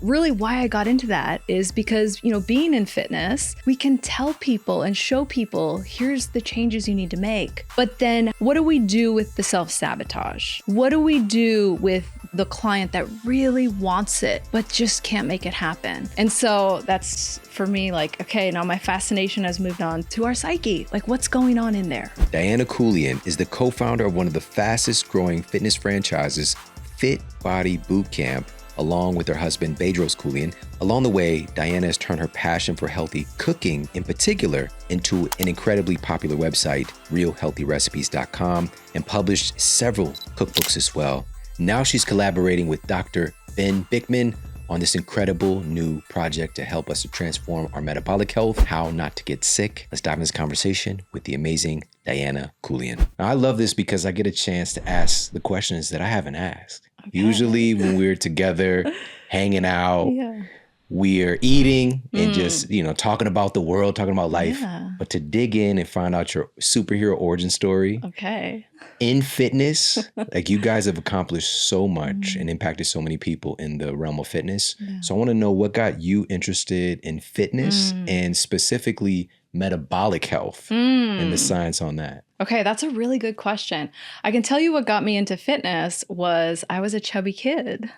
really why I got into that is because, being in fitness, we can tell people and show people, here's the changes you need to make. But then what do we do with the self-sabotage? What do we do with the client that really wants it, but just can't make it happen? And so that's for me, like, okay, now my fascination has moved on to our psyche. Like, what's going on in there? Diana Keuilian is the co-founder of one of the fastest growing fitness franchises, Fit Body Bootcamp, along with her husband, Bedros Keuilian. Along the way, Diana has turned her passion for healthy cooking in particular into an incredibly popular website, realhealthyrecipes.com, and published several cookbooks as well. Now she's collaborating with Dr. Ben Bikman on this incredible new project to help us to transform our metabolic health, how not to get sick. Let's dive into this conversation with the amazing Diana Keuilian. Now, I love this because I get a chance to ask the questions that I haven't asked. Okay. Usually when we're together, hanging out, we're eating and just, talking about the world, talking about life. Yeah. But to dig in and find out your superhero origin story in fitness, like you guys have accomplished so much and impacted so many people in the realm of fitness. Yeah. So I want to know what got you interested in fitness and specifically metabolic health and the science on that. Okay, that's a really good question. I can tell you what got me into fitness was I was a chubby kid.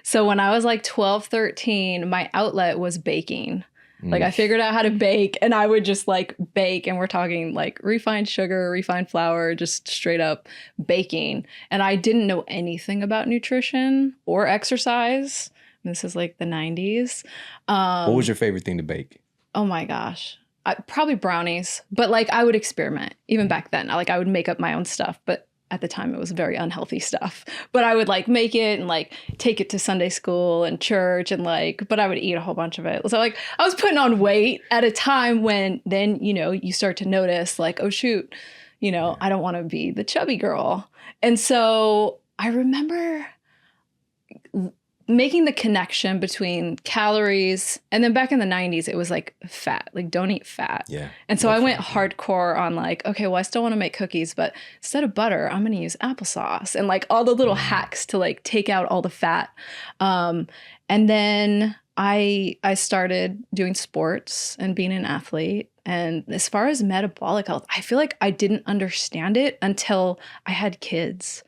So when I was like 12, 13, my outlet was baking. Like I figured out how to bake and I would just like bake, and we're talking like refined sugar, refined flour, just straight up baking. And I didn't know anything about nutrition or exercise. This is like the 90s. What was your favorite thing to bake? Oh my gosh. Probably brownies, but like I would experiment even back then. I would make up my own stuff, but at the time it was very unhealthy stuff. But I would like make it and like take it to Sunday school and church and but I would eat a whole bunch of it. So like I was putting on weight at a time when then, you start to notice like, oh shoot, I don't want to be the chubby girl. And so I remember making the connection between calories, and then back in the 90s, it was like fat, like don't eat fat. Yeah. And so I went hardcore on like, okay, well, I still want to make cookies, but instead of butter, I'm going to use applesauce and like all the little hacks to like take out all the fat. And then I started doing sports and being an athlete. And as far as metabolic health, I feel like I didn't understand it until I had kids.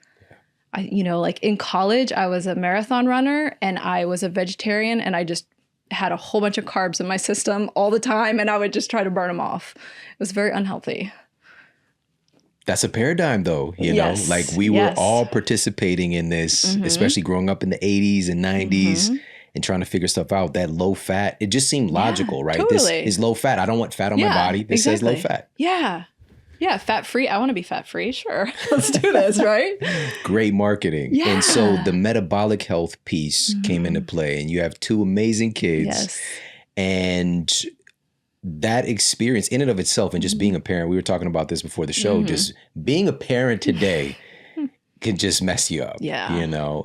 Like in college, I was a marathon runner and I was a vegetarian and I just had a whole bunch of carbs in my system all the time and I would just try to burn them off. It was very unhealthy. That's a paradigm though, Yes. like we were all participating in this, especially growing up in the 80s and 90s and trying to figure stuff out. That low fat, it just seemed logical, right? Totally. This is low fat. I don't want fat on my body. This says low fat. Yeah. Yeah, fat-free. I want to be fat-free. Sure. Let's do this, right? Great marketing. Yeah. And so the metabolic health piece came into play, and you have two amazing kids. Yes. And that experience in and of itself, and just being a parent, we were talking about this before the show, just being a parent today can just mess you up. Yeah.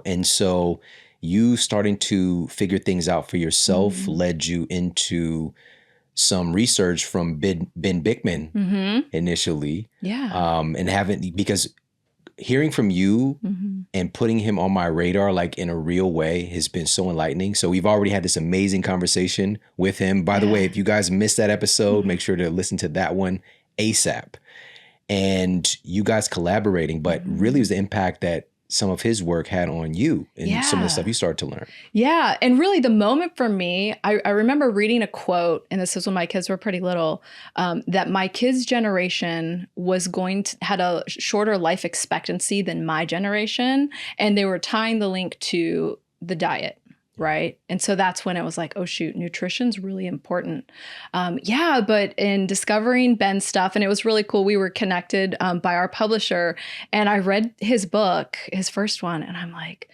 And so you starting to figure things out for yourself led you into some research from Ben Bikman initially. Yeah. And because hearing from you and putting him on my radar, like in a real way, has been so enlightening. So we've already had this amazing conversation with him. By the way, if you guys missed that episode, make sure to listen to that one ASAP. And you guys collaborating, but really it was the impact that some of his work had on you and some of the stuff you started to learn. Yeah. And really the moment for me, I remember reading a quote, and this was when my kids were pretty little, that my kids' generation was had a shorter life expectancy than my generation. And they were tying the link to the diet. Right. And so that's when it was like, oh, shoot, nutrition's really important. But in discovering Ben's stuff, and it was really cool. We were connected by our publisher, and I read his book, his first one, and I'm like,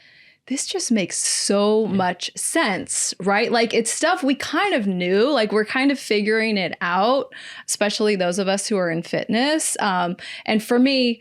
this just makes so much sense, right? Like it's stuff we kind of knew, like we're kind of figuring it out, especially those of us who are in fitness. And for me,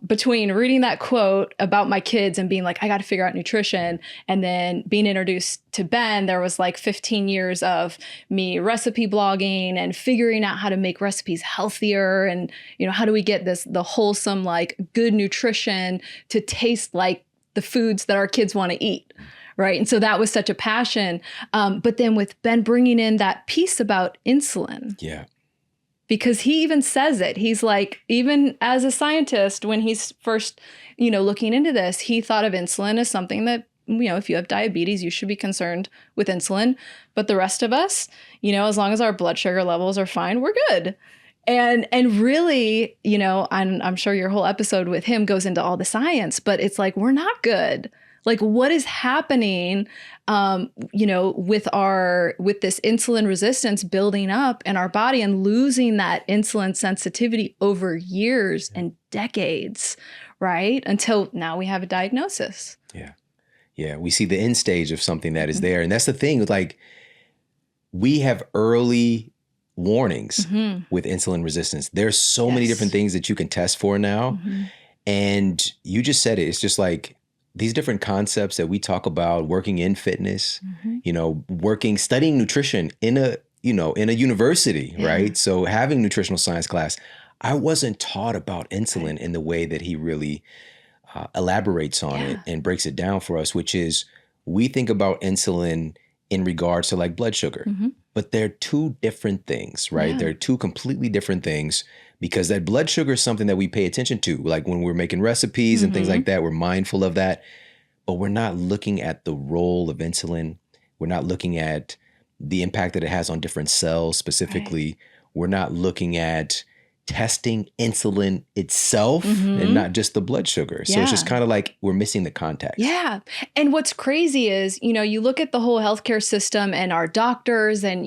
between reading that quote about my kids and being like, I got to figure out nutrition, and then being introduced to Ben, there was like 15 years of me recipe blogging and figuring out how to make recipes healthier. And, how do we get the wholesome, like good nutrition to taste like the foods that our kids want to eat, right? And so that was such a passion. But then with Ben bringing in that piece about insulin, Yeah. because he even says it. He's like, even as a scientist, when he's first, looking into this, he thought of insulin as something that, if you have diabetes, you should be concerned with insulin. But the rest of us, as long as our blood sugar levels are fine, we're good. And really, I'm sure your whole episode with him goes into all the science, but it's like, we're not good. Like, what is happening, with this insulin resistance building up in our body and losing that insulin sensitivity over years and decades, right? Until now we have a diagnosis. Yeah. Yeah. We see the end stage of something that is there. And that's the thing, like, we have early warnings with insulin resistance. There's so many different things that you can test for now. And you just said it. It's just like, these different concepts that we talk about, working in fitness, studying nutrition in a university, right? So having nutritional science class, I wasn't taught about insulin in the way that he really elaborates on it and breaks it down for us, which is, we think about insulin in regards to like blood sugar, but they're two different things, right? Yeah. They're two completely different things. Because that blood sugar is something that we pay attention to. Like when we're making recipes and things like that, we're mindful of that. But we're not looking at the role of insulin. We're not looking at the impact that it has on different cells specifically. Right. We're not looking at testing insulin itself and not just the blood sugar. So it's just kind of like we're missing the context. Yeah. And what's crazy is, you look at the whole healthcare system and our doctors and,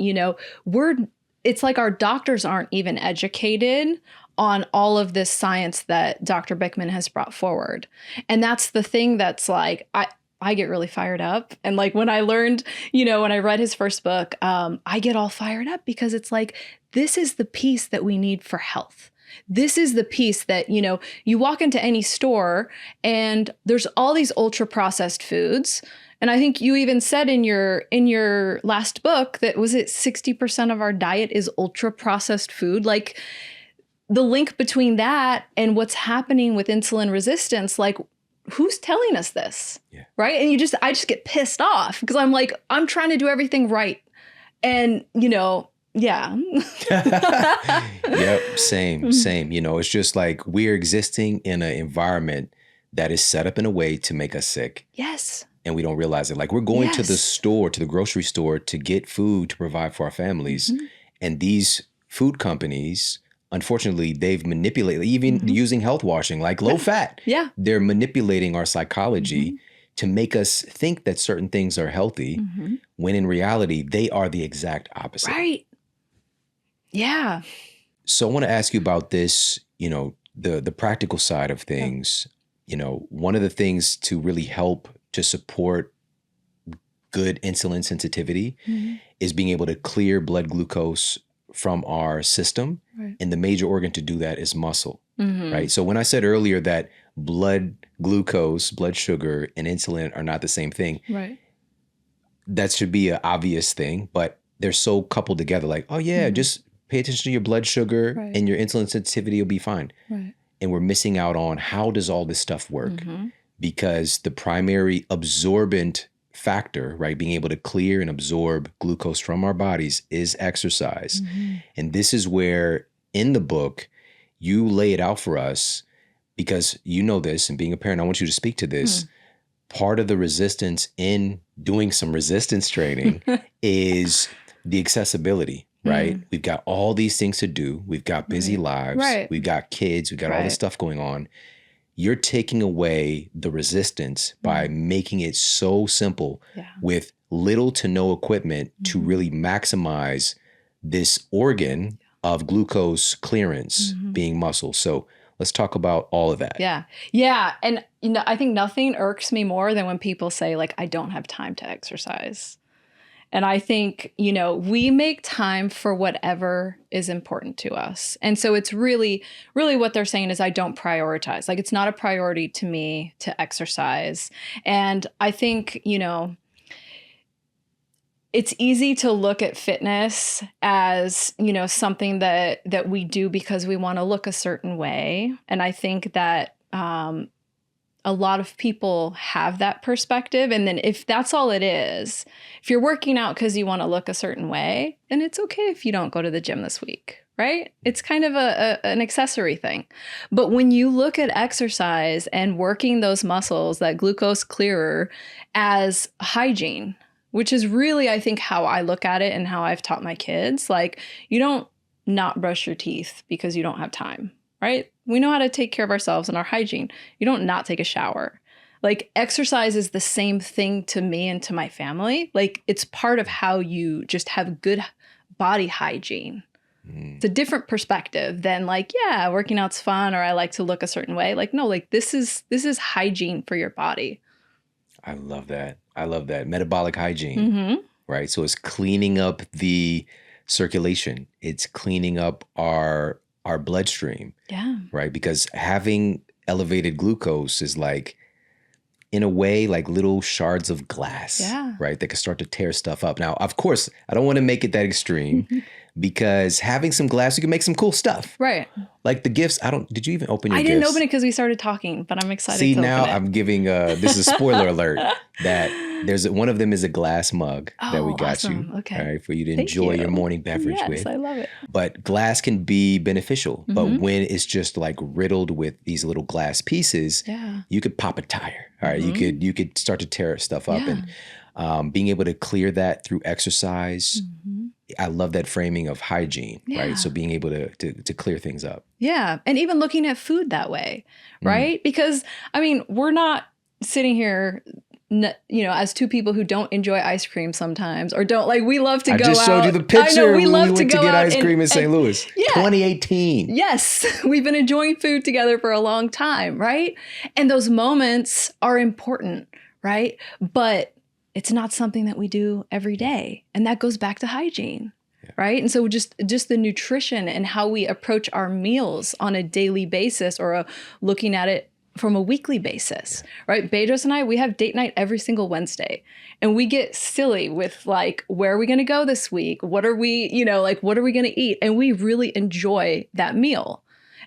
it's like our doctors aren't even educated on all of this science that Dr. Bikman has brought forward. And that's the thing that's like, I get really fired up. And like when I learned, when I read his first book, I get all fired up because it's like, this is the piece that we need for health. This is the piece that, you walk into any store and there's all these ultra processed foods. And I think you even said in your last book that, was it 60% of our diet is ultra processed food? Like, the link between that and what's happening with insulin resistance, like, who's telling us this? Yeah. Right? And I just get pissed off because I'm like, I'm trying to do everything right. And, yeah. Yep. Same. It's just like we're existing in an environment that is set up in a way to make us sick. Yes. And we don't realize it. Like, we're going to the store, to the grocery store to get food to provide for our families. And these food companies, unfortunately, they've manipulated, even using health washing, like low fat. Yeah. They're manipulating our psychology to make us think that certain things are healthy when in reality, they are the exact opposite. Right. Yeah. So I want to ask you about this, the practical side of things. One of the things to really help to support good insulin sensitivity is being able to clear blood glucose from our system. Right. And the major organ to do that is muscle, right? So when I said earlier that blood glucose, blood sugar, and insulin are not the same thing, right? That should be an obvious thing, but they're so coupled together. Like, oh yeah, just pay attention to your blood sugar and your insulin sensitivity will be fine. Right. And we're missing out on how does all this stuff work? Because the primary absorbent factor, right, being able to clear and absorb glucose from our bodies is exercise. And this is where in the book, you lay it out for us because you know this, and being a parent, I want you to speak to this. Part of the resistance in doing some resistance training is the accessibility, right? We've got all these things to do. We've got busy lives. Right. We've got kids. We've got all this stuff going on. You're taking away the resistance by making it so simple with little to no equipment to really maximize this organ of glucose clearance being muscle. So let's talk about all of that. Yeah. Yeah. And I think nothing irks me more than when people say, like, I don't have time to exercise. And I think, we make time for whatever is important to us. And so it's really, really what they're saying is I don't prioritize. Like, it's not a priority to me to exercise. And I think, it's easy to look at fitness as, something that we do because we want to look a certain way. And I think that a a lot of people have that perspective. And then if that's all it is, if you're working out because you want to look a certain way, then it's okay if you don't go to the gym this week, right? It's kind of an accessory thing. But when you look at exercise and working those muscles, that glucose clearer, as hygiene, which is really, I think, how I look at it and how I've taught my kids. Like, you don't not brush your teeth because you don't have time, right? We know how to take care of ourselves and our hygiene. You don't not take a shower. Like, exercise is the same thing to me and to my family. Like, it's part of how you just have good body hygiene. It's a different perspective than like, yeah, working out's fun, or I like to look a certain way. Like, no, like this is hygiene for your body. I love that. I love that. Metabolic hygiene, right? So it's cleaning up the circulation. It's cleaning up our bloodstream, right? Because having elevated glucose is like, in a way, like little shards of glass, right? That can start to tear stuff up. Now, of course, I don't want to make it that extreme because having some glass, you can make some cool stuff. Right. Like the gifts. Did you even open your gifts? I didn't open it because we started talking, but I'm excited to now open it. I'm giving, this is a spoiler alert, that one of them is a glass mug that we got awesome. you. Okay. All right, for you to enjoy your morning beverage with. Yes, I love it. But glass can be beneficial. But when it's just like riddled with these little glass pieces, you could pop a tire. All right, you could start to tear stuff up. And being able to clear that through exercise, I love that framing of hygiene, right? So being able to clear things up. Yeah. And even looking at food that way, right? Because, I mean, we're not sitting here, as two people who don't enjoy ice cream sometimes, or don't, like, we love to go out. I just showed you the picture. I know, we love went to get ice cream in St. Louis. 2018. Yes. We've been enjoying food together for a long time, right? And those moments are important, right? But it's not something that we do every day. And that goes back to hygiene, right? And so just the nutrition and how we approach our meals on a daily basis, or looking at it from a weekly basis, right? Bedros and I, we have date night every single Wednesday. And we get silly with like, where are we going to go this week? What are we, what are we going to eat? And we really enjoy that meal.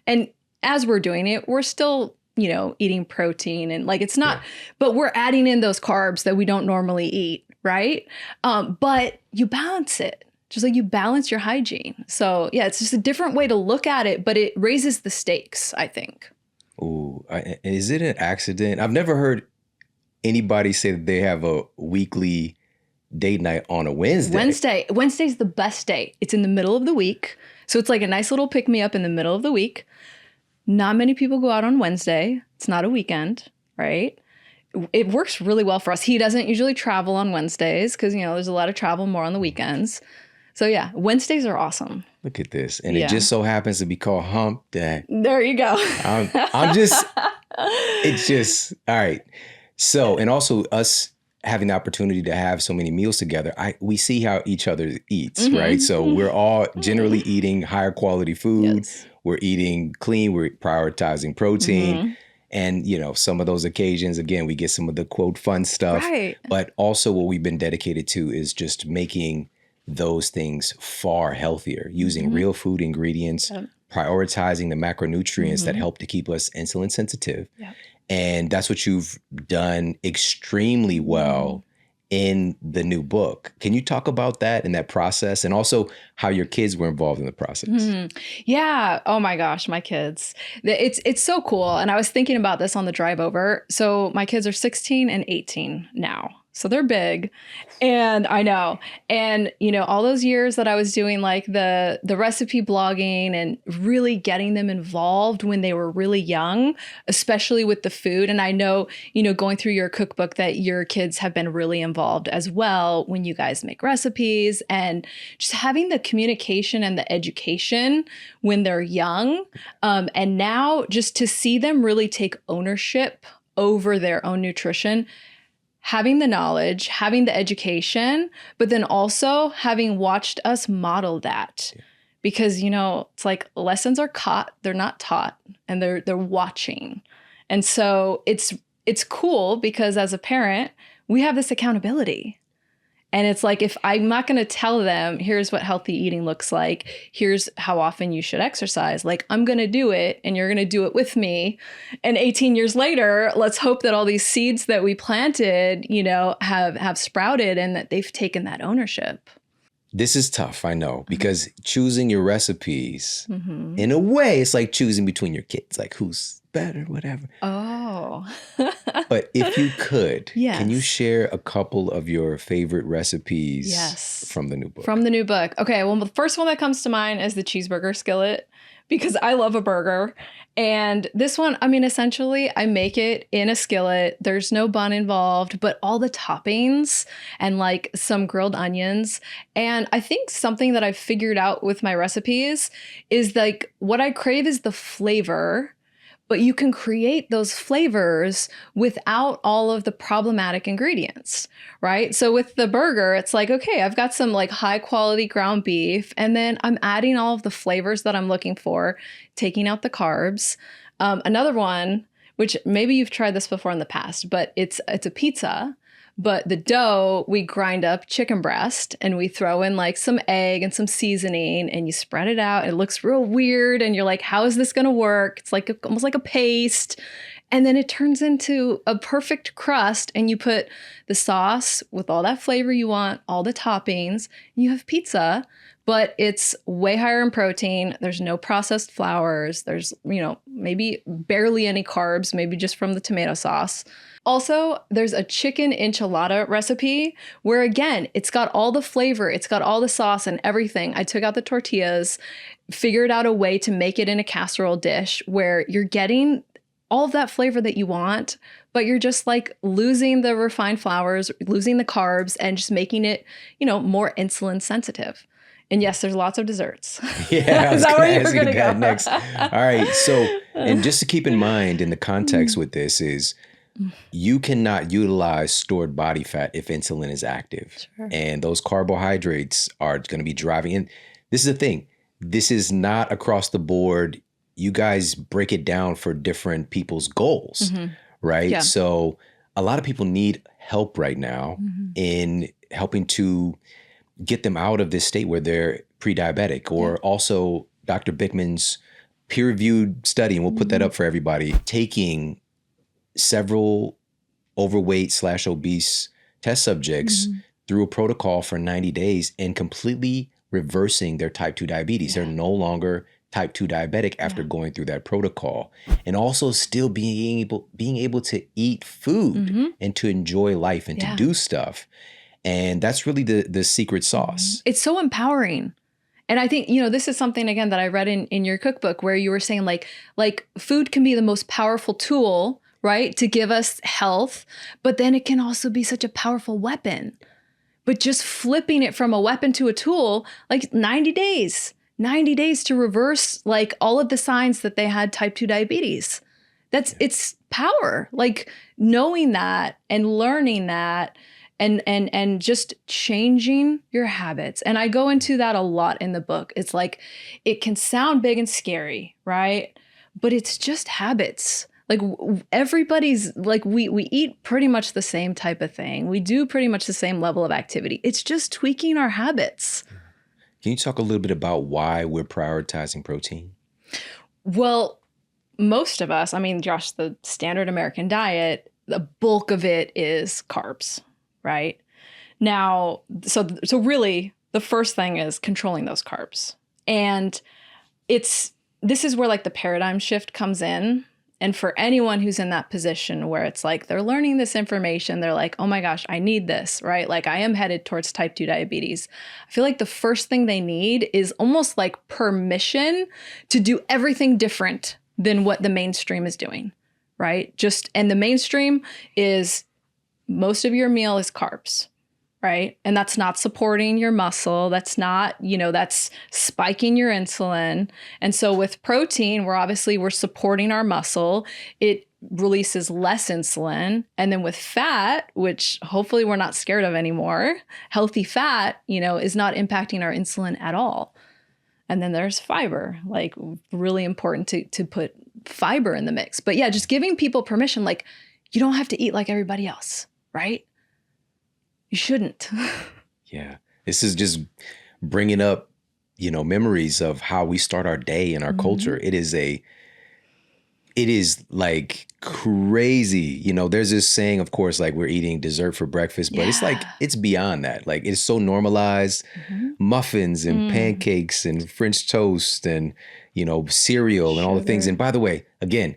And as we're doing it, we're still eating protein, and like, it's not, but we're adding in those carbs that we don't normally eat, right? But you balance it, just like you balance your hygiene. So yeah, it's just a different way to look at it, but it raises the stakes, I think. Ooh, is it an accident? I've never heard anybody say that they have a weekly date night on a Wednesday. Wednesday's the best day. It's in the middle of the week. So it's like a nice little pick-me-up in the middle of the week. Not many people go out on Wednesday. It's not a weekend, right? It works really well for us. He doesn't usually travel on Wednesdays because, there's a lot of travel more on the weekends. So yeah, Wednesdays are awesome. Look at this. And it just so happens to be called Hump Day. There you go. It's just, all right. So, and also us having the opportunity to have so many meals together, we see how each other eats, right? So we're all generally eating higher quality food. Yes. We're eating clean. We're prioritizing protein. And, some of those occasions, again, we get some of the quote fun stuff. Right. But also what we've been dedicated to is just making those things far healthier, using real food ingredients, prioritizing the macronutrients that help to keep us insulin sensitive. Yep. And that's what you've done extremely well in the new book. Can you talk about that and that process, and also how your kids were involved in the process? Yeah. Oh my gosh, my kids. It's so cool. And I was thinking about this on the drive over. So my kids are 16 and 18 now. So they're big. And I know. And, all those years that I was doing like the recipe blogging and really getting them involved when they were really young, especially with the food. And I know, going through your cookbook that your kids have been really involved as well when you guys make recipes, and just having the communication and the education when they're young. And now just to see them really take ownership over their own nutrition, having the knowledge, having the education, but then also having watched us model that. Because, it's like lessons are caught, they're not taught, and they're watching. And so it's cool because as a parent, we have this accountability. And it's like, if I'm not going to tell them, here's what healthy eating looks like, here's how often you should exercise, like, I'm going to do it and you're going to do it with me. And 18 years later, let's hope that all these seeds that we planted, have sprouted and that they've taken that ownership. This is tough, I know, because choosing your recipes, in a way, it's like choosing between your kids, like who's better, whatever. Oh. But if you could, Yes. can you share a couple of your favorite recipes Yes. from the new book? From the new book. Okay, well, the first one that comes to mind is the cheeseburger skillet, because I love a burger. And this one, I mean, essentially, I make it in a skillet. There's no bun involved, but all the toppings and like some grilled onions. And I think something that I've figured out with my recipes is like what I crave is the flavor, but you can create those flavors without all of the problematic ingredients, right? So with the burger, it's like, okay, I've got some like high quality ground beef, and then I'm adding all of the flavors that I'm looking for, taking out the carbs. Another one, which maybe you've tried this before in the past, but it's a pizza. But the dough, we grind up chicken breast and we throw in like some egg and some seasoning and you spread it out. It looks real weird. And you're like, how is this going to work? It's like almost like a paste. And then it turns into a perfect crust. And you put the sauce with all that flavor you want, all the toppings, and you have pizza. But it's way higher in protein. There's no processed flours. There's, maybe barely any carbs, maybe just from the tomato sauce. Also, there's a chicken enchilada recipe where, again, it's got all the flavor, it's got all the sauce and everything. I took out the tortillas, figured out a way to make it in a casserole dish where you're getting all of that flavor that you want, but you're just like losing the refined flours, losing the carbs, and just making it, more insulin sensitive. And yes, there's lots of desserts. Yeah, Is that where you were going to go next? All right. So, and just to keep in mind in the context with this is you cannot utilize stored body fat if insulin is active. Sure. And those carbohydrates are going to be driving in. This is the thing. This is not across the board. You guys break it down for different people's goals, right? Yeah. So a lot of people need help right now in helping to get them out of this state where they're pre-diabetic, or also Dr. Bikman's peer-reviewed study, and we'll put that up for everybody, taking several overweight/obese test subjects through a protocol for 90 days and completely reversing their type 2 diabetes. They're no longer type 2 diabetic after going through that protocol, and also still being able to eat food and to enjoy life and to do stuff. And that's really the secret sauce. It's so empowering. And I think, this is something, again, that I read in your cookbook where you were saying like food can be the most powerful tool, right, to give us health, but then it can also be such a powerful weapon. But just flipping it from a weapon to a tool, like 90 days to reverse like all of the signs that they had type 2 diabetes. It's power, like knowing that and learning that. And just changing your habits. And I go into that a lot in the book. It's like, it can sound big and scary, right? But it's just habits. Like everybody's like, we eat pretty much the same type of thing. We do pretty much the same level of activity. It's just tweaking our habits. Can you talk a little bit about why we're prioritizing protein? Well, most of us, I mean, Josh, the standard American diet, the bulk of it is carbs. Right now, so really the first thing is controlling those carbs. And this is where like the paradigm shift comes in. And for anyone who's in that position where it's like they're learning this information, they're like, oh my gosh, I need this, right? Like I am headed towards type 2 diabetes. I feel like the first thing they need is almost like permission to do everything different than what the mainstream is doing, right? And the mainstream is most of your meal is carbs, right? And that's not supporting your muscle. That's not, that's spiking your insulin. And so with protein, we're supporting our muscle. It releases less insulin. And then with fat, which hopefully we're not scared of anymore, healthy fat, is not impacting our insulin at all. And then there's fiber, like really important to put fiber in the mix. But yeah, just giving people permission, like you don't have to eat like everybody else. Right? You shouldn't. Yeah. This is just bringing up, memories of how we start our day in our culture. It is like crazy. There's this saying, of course, like we're eating dessert for breakfast, but it's like, it's beyond that. Like it's so normalized. Muffins and pancakes and French toast and, cereal and all the things. And by the way, again,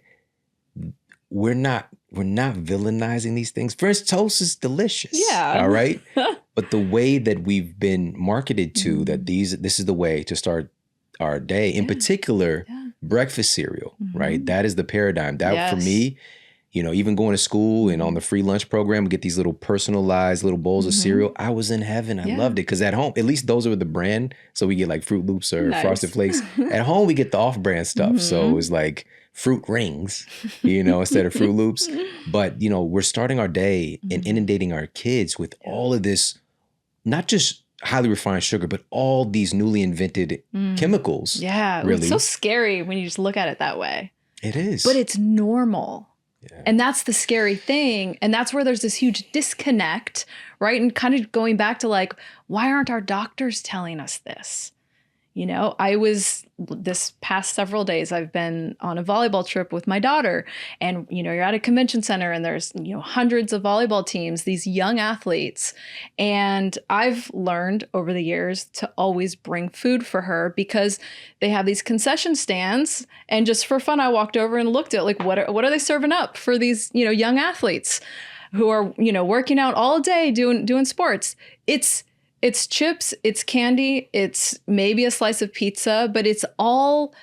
we're not villainizing these things. French toast is delicious. Yeah. All right. But the way that we've been marketed to that this is the way to start our day, in particular, breakfast cereal, right? That is the paradigm. That for me, even going to school and on the free lunch program, we get these little personalized little bowls of cereal. I was in heaven. I loved it because at home, at least those are the brand. So we get like Fruit Loops or Frosted Flakes. At home, we get the off-brand stuff. So it was like Fruit Rings, instead of Fruit Loops. But, we're starting our day and inundating our kids with all of this, not just highly refined sugar, but all these newly invented chemicals. Yeah. Really. It's so scary when you just look at it that way. It is. But it's normal. Yeah. And that's the scary thing. And that's where there's this huge disconnect, right? And kind of going back to like, why aren't our doctors telling us this? This past several days, I've been on a volleyball trip with my daughter, and, you're at a convention center and there's, hundreds of volleyball teams, these young athletes. And I've learned over the years to always bring food for her because they have these concession stands. And just for fun, I walked over and looked at like, what are they serving up for these, young athletes who are, working out all day doing sports. It's chips, it's candy, it's maybe a slice of pizza, but it's all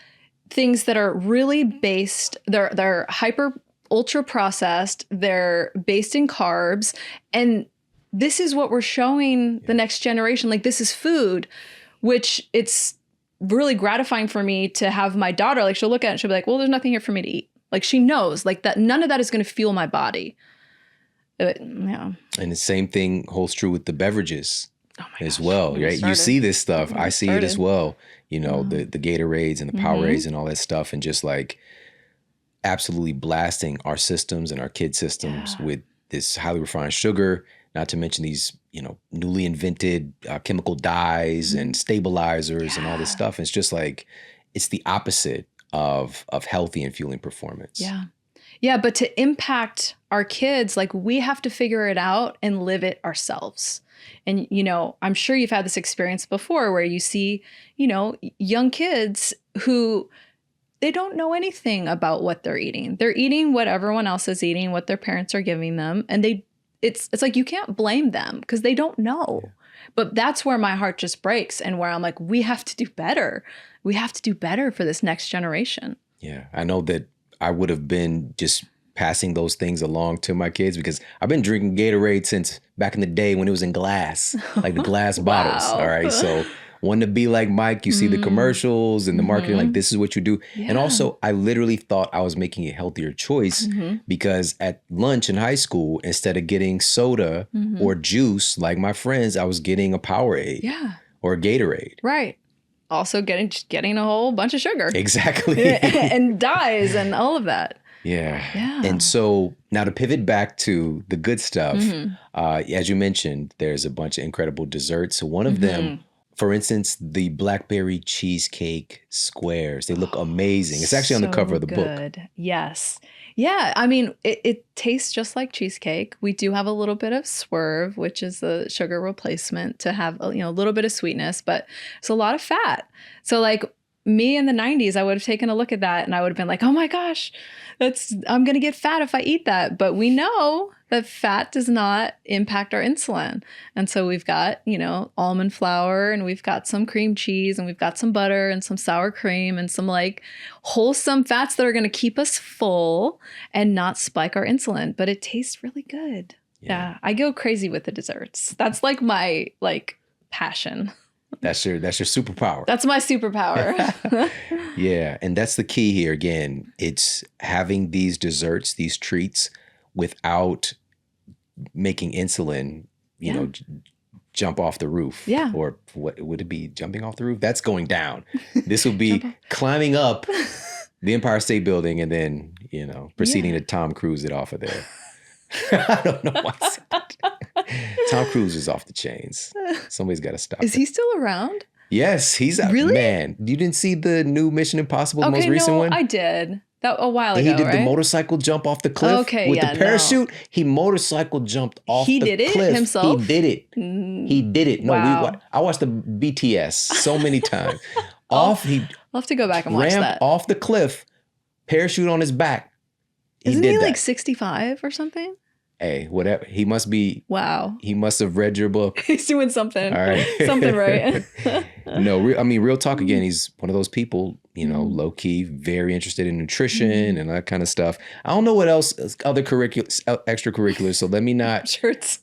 things that are really based, they're hyper ultra processed, they're based in carbs. And this is what we're showing the next generation. Like, this is food, which it's really gratifying for me to have my daughter, like, she'll look at it and she'll be like, well, there's nothing here for me to eat. Like, she knows like that none of that is going to fuel my body. Yeah. And the same thing holds true with the beverages. As gosh, well, right? You see this stuff. I see it as well. The Gatorades and the Powerades and all that stuff, and just like absolutely blasting our systems and our kid systems with this highly refined sugar, not to mention these, newly invented chemical dyes and stabilizers and all this stuff. And it's just like, it's the opposite of healthy and fueling performance. Yeah. Yeah. But to impact our kids, like, we have to figure it out and live it ourselves. And, I'm sure you've had this experience before where you see, young kids who they don't know anything about what they're eating. They're eating what everyone else is eating, what their parents are giving them. And it's like, you can't blame them because they don't know. Yeah. But that's where my heart just breaks and where I'm like, we have to do better. We have to do better for this next generation. Yeah, I know that I would have been just passing those things along to my kids because I've been drinking Gatorade since back in the day when it was in glass, like the glass bottles. All right. So wanting to be like Mike, you see the commercials and the marketing, like, this is what you do. Yeah. And also, I literally thought I was making a healthier choice because at lunch in high school, instead of getting soda or juice like my friends, I was getting a Powerade or a Gatorade. Right. Also getting a whole bunch of sugar. Exactly. And dyes and all of that. Yeah. And so now to pivot back to the good stuff, as you mentioned, there's a bunch of incredible desserts. So one of them, for instance, the Blackberry cheesecake squares, they look amazing. It's actually on the cover of the book. Yes. Yeah. I mean, it tastes just like cheesecake. We do have a little bit of swerve, which is the sugar replacement to have, a little bit of sweetness, but it's a lot of fat. So like, me in the 90s, I would have taken a look at that and I would have been like, oh my gosh, I'm going to get fat if I eat that. But we know that fat does not impact our insulin. And so we've got, almond flour, and we've got some cream cheese, and we've got some butter and some sour cream and some like wholesome fats that are going to keep us full and not spike our insulin. But it tastes really good. Yeah. I go crazy with the desserts. That's like my passion. That's your superpower. That's my superpower. Yeah. And that's the key here. Again, it's having these desserts, these treats, without making insulin, jump off the roof. Yeah. Or what would it be? Jumping off the roof? That's going down. This will be climbing up the Empire State Building and then, proceeding to Tom Cruise it off of there. I don't know why I said that. Tom Cruise is off the chains. Somebody's got to stop Is it. he still around? Yes, he's out. Really? Man, you didn't see the new Mission Impossible, the most recent one? I did. That a while And ago, he did right? the motorcycle jump off the cliff Okay, with yeah, the parachute. No. He motorcycle jumped off the cliff. He did it himself? He did it. He did it. No, wow. I watched the BTS so many times. I'll have to go back and watch that. Off the cliff, parachute on his back. Isn't he like 65 or something? Hey, whatever. He must be. Wow. He must have read your book. He's doing something. All right. Something right. No, real talk again. He's one of those people, low key, very interested in nutrition and that kind of stuff. I don't know what else, other extracurriculars. So let me not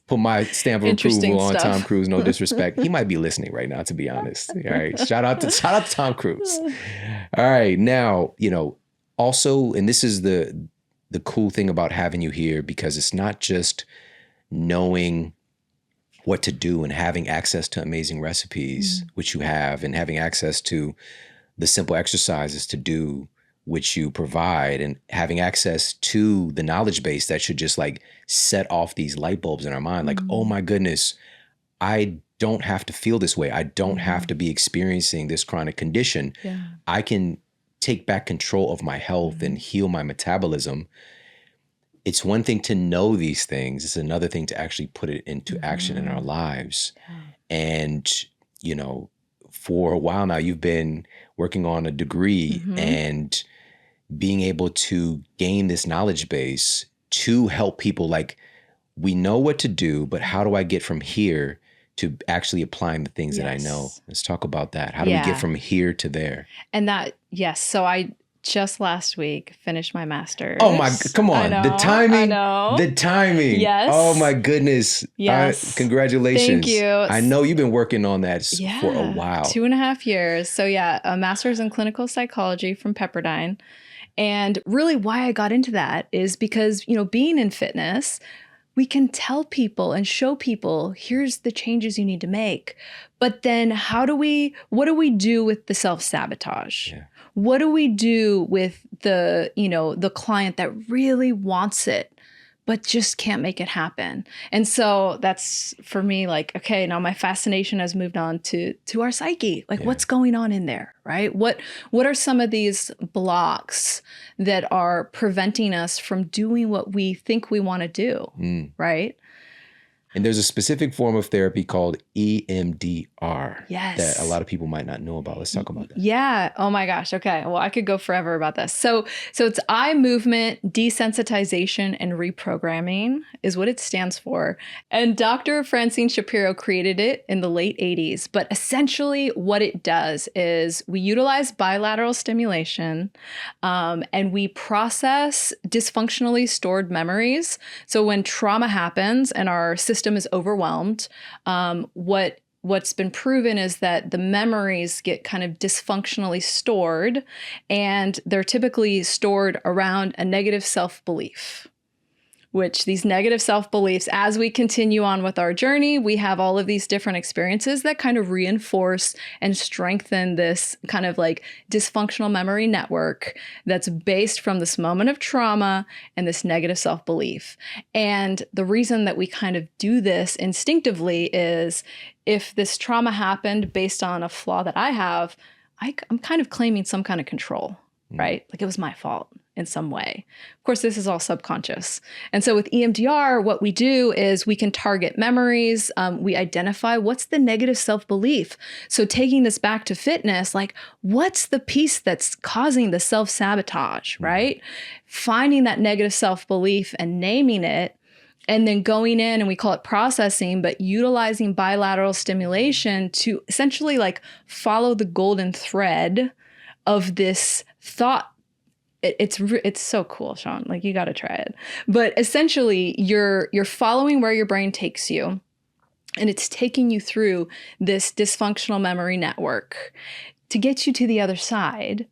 put my stamp of approval on Tom Cruise. No disrespect. He might be listening right now, to be honest. All right. Shout out to Tom Cruise. All right. Now, also, and this is the cool thing about having you here, because it's not just knowing what to do and having access to amazing recipes, which you have, and having access to the simple exercises to do, which you provide, and having access to the knowledge base that should just like set off these light bulbs in our mind. Like, oh my goodness, I don't have to feel this way. I don't have to be experiencing this chronic condition. Yeah. I can take back control of my health and heal my metabolism. It's one thing to know these things. It's another thing to actually put it into action in our lives. Yeah. And, for a while now, you've been working on a degree and being able to gain this knowledge base to help people. Like, we know what to do, but how do I get from here to actually applying the things that I know? Let's talk about that. How do we get from here to there? And so I just last week finished my master's. Oh my, come on. The timing. I know. The timing. Yes. Oh my goodness. Yes. Congratulations. Thank you. I know you've been working on that for a while. 2.5 years. So a master's in clinical psychology from Pepperdine. And really why I got into that is because, being in fitness, we can tell people and show people, here's the changes you need to make. But then what do we do with the self-sabotage? Yeah. What do we do with the client that really wants it, but just can't make it happen? And so that's for me, like, okay, now my fascination has moved on to our psyche. Like, what's going on in there, right? What are some of these blocks that are preventing us from doing what we think we want to do, right? And there's a specific form of therapy called EMDR that a lot of people might not know about. Let's talk about that. Yeah. Oh my gosh. Okay. Well, I could go forever about this. So it's eye movement desensitization and reprogramming is what it stands for. And Dr. Francine Shapiro created it in the late 80s. But essentially what it does is we utilize bilateral stimulation and we process dysfunctionally stored memories. So when trauma happens and our system is overwhelmed, what's been proven is that the memories get kind of dysfunctionally stored, and they're typically stored around a negative self-belief. Which these negative self-beliefs, as we continue on with our journey, we have all of these different experiences that kind of reinforce and strengthen this kind of like dysfunctional memory network that's based from this moment of trauma and this negative self-belief. And the reason that we kind of do this instinctively is if this trauma happened based on a flaw that I have, I'm kind of claiming some kind of control, right? Like it was my fault in some way. Of course, this is all subconscious. And so with EMDR, what we do is we can target memories. We identify what's the negative self-belief. So taking this back to fitness, like what's the piece that's causing the self-sabotage, right? Finding that negative self-belief and naming it, and then going in, and we call it processing, but utilizing bilateral stimulation to essentially like follow the golden thread of this thought. It's so cool, Shawn. Like you got to try it. But essentially, you're following where your brain takes you, and it's taking you through this dysfunctional memory network to get you to the other side.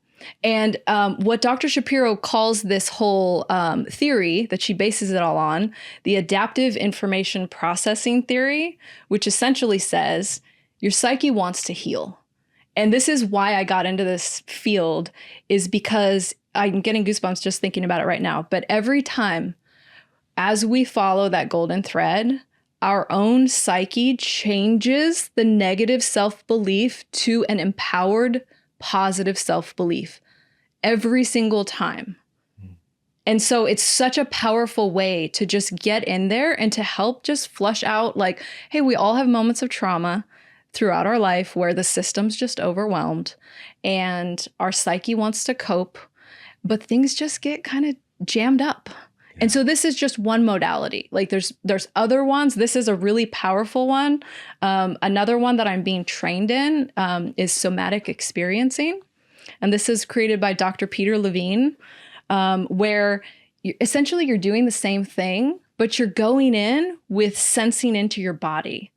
And what Dr. Shapiro calls this whole theory that she bases it all on, the adaptive information processing theory, which essentially says your psyche wants to heal. And this is why I got into this field, is because I'm getting goosebumps just thinking about it right now. But every time as we follow that golden thread, our own psyche changes the negative self-belief to an empowered, positive self-belief every single time. And so it's such a powerful way to just get in there and to help just flush out, like, hey, we all have moments of trauma throughout our life where the system's just overwhelmed and our psyche wants to cope, but things just get kind of jammed up. Yeah. And so this is just one modality. Like there's other ones. This is a really powerful one. Another one that I'm being trained in is somatic experiencing. And this is created by Dr. Peter Levine. Where essentially you're doing the same thing, but you're going in with sensing into your body,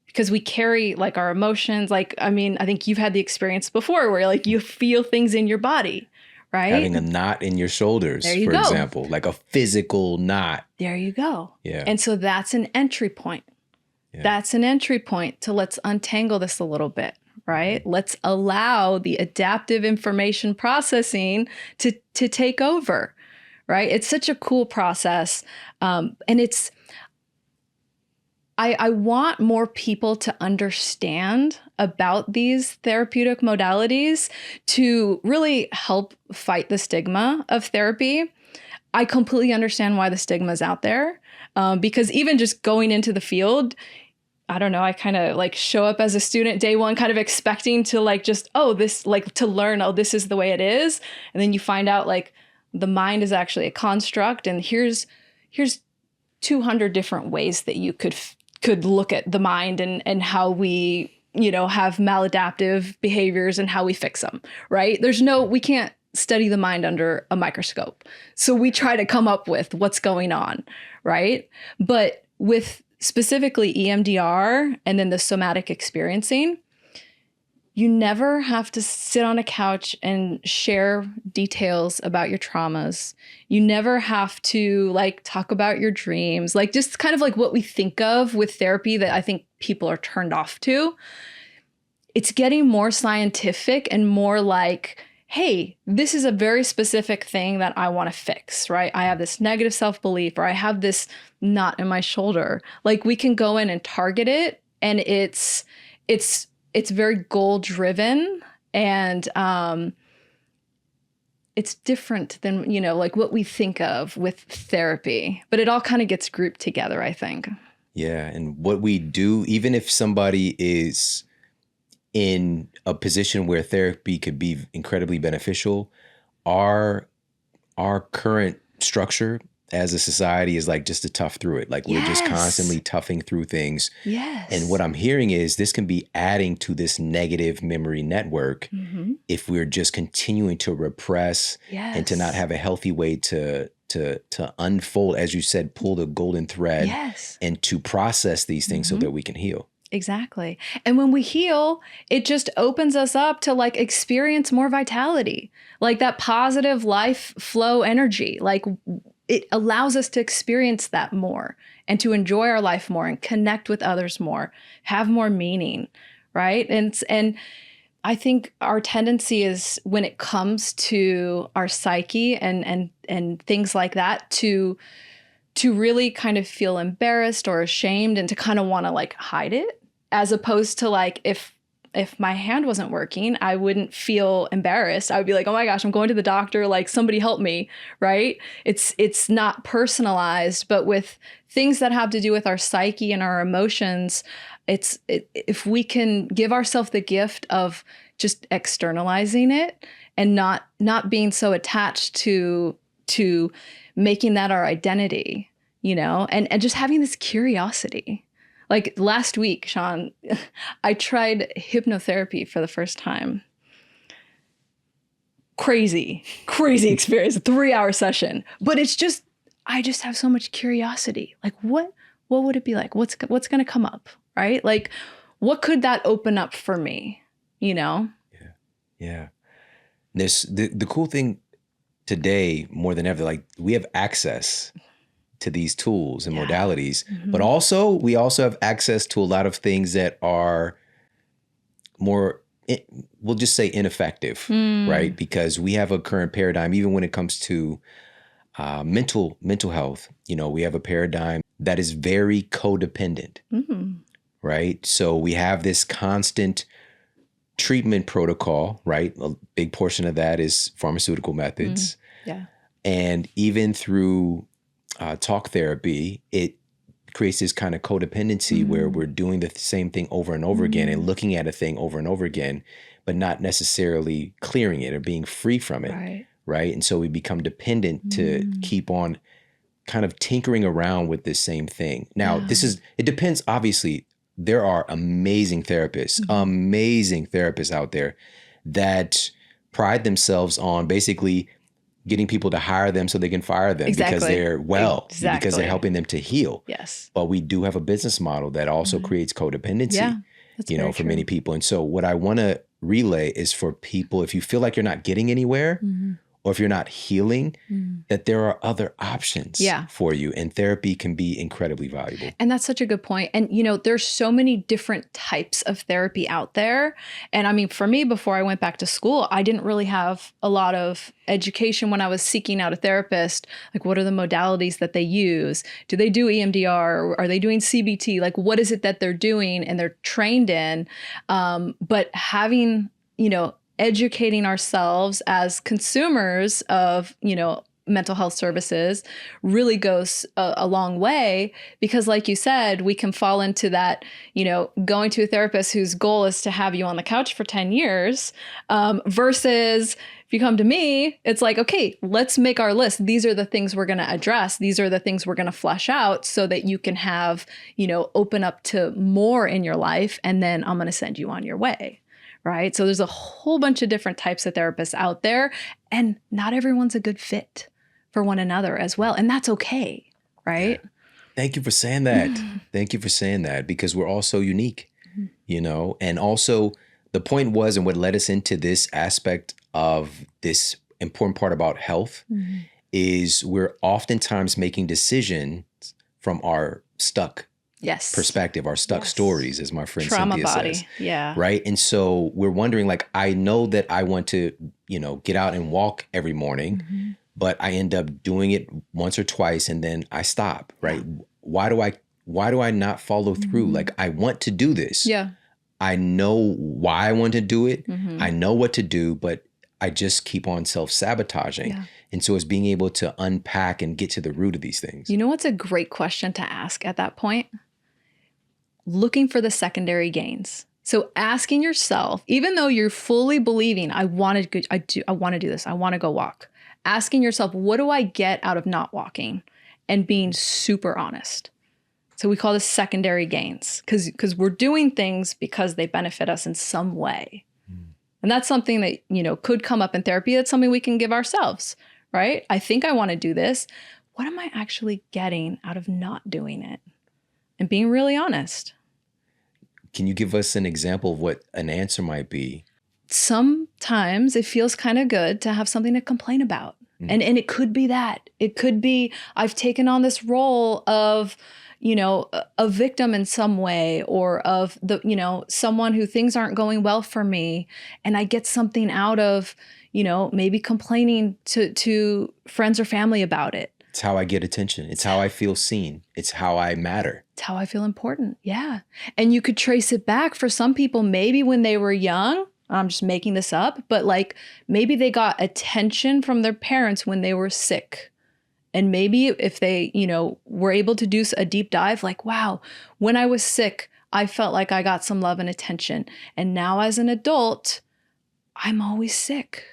because we carry like our emotions. Like, I mean, I think you've had the experience before where like you feel things in your body, right? Having a knot in your shoulders, for example, like a physical knot. There you go. Yeah. And so that's an entry point. Yeah. That's an entry point to let's untangle this a little bit. Right? Let's allow the adaptive information processing to take over, right? It's such a cool process. And I want more people to understand about these therapeutic modalities to really help fight the stigma of therapy. I completely understand why the stigma is out there, because even just going into the field, I don't know, I kind of like show up as a student day one, kind of expecting to like just, this like to learn, this is the way it is. And then you find out like the mind is actually a construct. And here's 200 different ways that you could look at the mind and how we, have maladaptive behaviors and how we fix them, right? We can't study the mind under a microscope. So we try to come up with what's going on, right? But with specifically EMDR and then the somatic experiencing, you never have to sit on a couch and share details about your traumas. You never have to like talk about your dreams, like just kind of like what we think of with therapy that I think people are turned off to. It's getting more scientific and more like, hey, this is a very specific thing that I want to fix, right? I have this negative self-belief, or I have this knot in my shoulder. Like we can go in and target it, and it's very goal-driven, and it's different than, like what we think of with therapy, but it all kind of gets grouped together, I think. Yeah, and what we do, even if somebody is in a position where therapy could be incredibly beneficial, our current structure as a society is like just to tough through it. Like we're just constantly toughing through things. Yes. And what I'm hearing is this can be adding to this negative memory network if we're just continuing to repress and to not have a healthy way to unfold, as you said, pull the golden thread and to process these things so that we can heal. Exactly. And when we heal, it just opens us up to like experience more vitality, like that positive life flow energy. Like it allows us to experience that more and to enjoy our life more and connect with others more, have more meaning, right? And I think our tendency is, when it comes to our psyche and things like that, to really kind of feel embarrassed or ashamed and to kind of want to like hide it. As opposed to like, if my hand wasn't working, I wouldn't feel embarrassed. I would be like, oh my gosh, I'm going to the doctor. Like somebody help me, right? It's not personalized, but with things that have to do with our psyche and our emotions, if we can give ourselves the gift of just externalizing it and not being so attached to making that our identity, and just having this curiosity. Like last week, Shawn, I tried hypnotherapy for the first time. Crazy experience, a 3-hour session. But I just have so much curiosity. Like what would it be like? What's going to come up, right? Like what could that open up for me, Yeah. The cool thing today, more than ever, like we have access to these tools and modalities, but also we also have access to a lot of things that are more, we'll just say ineffective, right? Because we have a current paradigm, even when it comes to mental health. We have a paradigm that is very codependent, right? So we have this constant treatment protocol, right? A big portion of that is pharmaceutical methods. Yeah. And even through talk therapy, it creates this kind of codependency where we're doing the same thing over and over again and looking at a thing over and over again, but not necessarily clearing it or being free from it, right? And so we become dependent to keep on kind of tinkering around with this same thing. Now, it depends, obviously. There are amazing therapists out there that pride themselves on basically getting people to hire them so they can fire them because they're because they're helping them to heal. Yes. But we do have a business model that also creates codependency, for many people. And so what I want to relay is for people, if you feel like you're not getting anywhere, or if you're not healing, that there are other options for you, and therapy can be incredibly valuable. And that's such a good point. And, there's so many different types of therapy out there. And I mean, for me, before I went back to school, I didn't really have a lot of education when I was seeking out a therapist. Like, what are the modalities that they use? Do they do EMDR? Are they doing CBT? Like, what is it that they're doing and they're trained in? But having, educating ourselves as consumers of, mental health services really goes a long way, because like you said, we can fall into that, going to a therapist whose goal is to have you on the couch for 10 years versus if you come to me, it's like, okay, let's make our list. These are the things we're going to address. These are the things we're going to flesh out so that you can have, open up to more in your life. And then I'm going to send you on your way. Right. So there's a whole bunch of different types of therapists out there, and not everyone's a good fit for one another as well. And that's okay. Right. Yeah. Thank you for saying that. Thank you for saying that, because we're all so unique, and also the point was, and what led us into this aspect of this important part about health is we're oftentimes making decisions from our stuck perspective, our stuck stories, as my friend Trauma Cynthia body. says. Yeah. Right. And so we're wondering, like, I know that I want to, get out and walk every morning, but I end up doing it once or twice and then I stop. Right. Why do I not follow through? Like, I want to do this. Yeah. I know why I want to do it. I know what to do, but I just keep on self-sabotaging. Yeah. And so it's being able to unpack and get to the root of these things. You know what's a great question to ask at that point? Looking for the secondary gains. So asking yourself, even though you're fully believing, I want to do this, I want to go walk. Asking yourself, what do I get out of not walking? And being super honest. So we call this secondary gains, because we're doing things because they benefit us in some way. And that's something that, could come up in therapy. That's something we can give ourselves, right? I think I want to do this. What am I actually getting out of not doing it? And being really honest. Can you give us an example of what an answer might be? Sometimes it feels kind of good to have something to complain about. And it could be that. It could be I've taken on this role of, a victim in some way, or of someone who things aren't going well for me. And I get something out of, maybe complaining to friends or family about it. It's how I get attention. It's how I feel seen. It's how I matter. It's how I feel important. Yeah. And you could trace it back for some people, maybe when they were young. I'm just making this up, but like maybe they got attention from their parents when they were sick. And maybe if they, were able to do a deep dive, like, wow, when I was sick, I felt like I got some love and attention. And now as an adult, I'm always sick.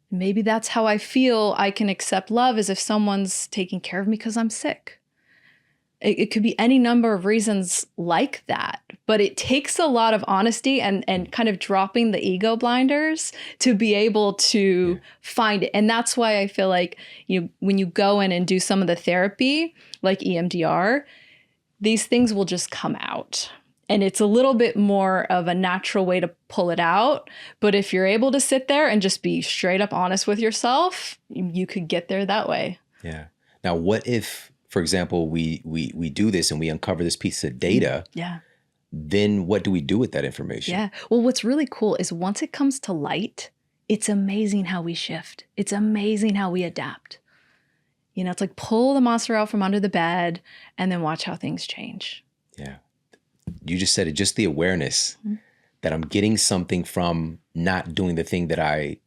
Maybe that's how I feel I can accept love, is if someone's taking care of me because I'm sick. It could be any number of reasons like that, but it takes a lot of honesty and kind of dropping the ego blinders to be able to find it. And that's why I feel like, when you go in and do some of the therapy, like EMDR, these things will just come out. And it's a little bit more of a natural way to pull it out. But if you're able to sit there and just be straight up honest with yourself, you could get there that way. Yeah. Now, what if, for example, we do this and we uncover this piece of data? Yeah. Then what do we do with that information? Yeah. Well, what's really cool is once it comes to light, it's amazing how we shift. It's amazing how we adapt. It's like pull the monster out from under the bed and then watch how things change. Yeah. You just said it, just the awareness that I'm getting something from not doing the thing that I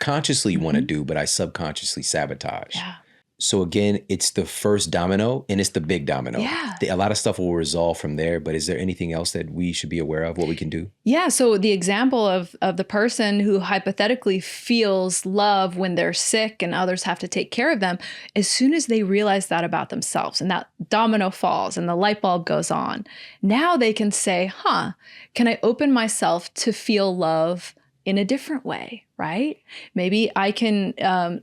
consciously want to do, but I subconsciously sabotage. Yeah. So again, it's the first domino and it's the big domino. Yeah. A lot of stuff will resolve from there, but is there anything else that we should be aware of, what we can do? Yeah. So the example of the person who hypothetically feels love when they're sick and others have to take care of them, as soon as they realize that about themselves and that domino falls and the light bulb goes on, now they can say, can I open myself to feel love in a different way, right? Maybe I can,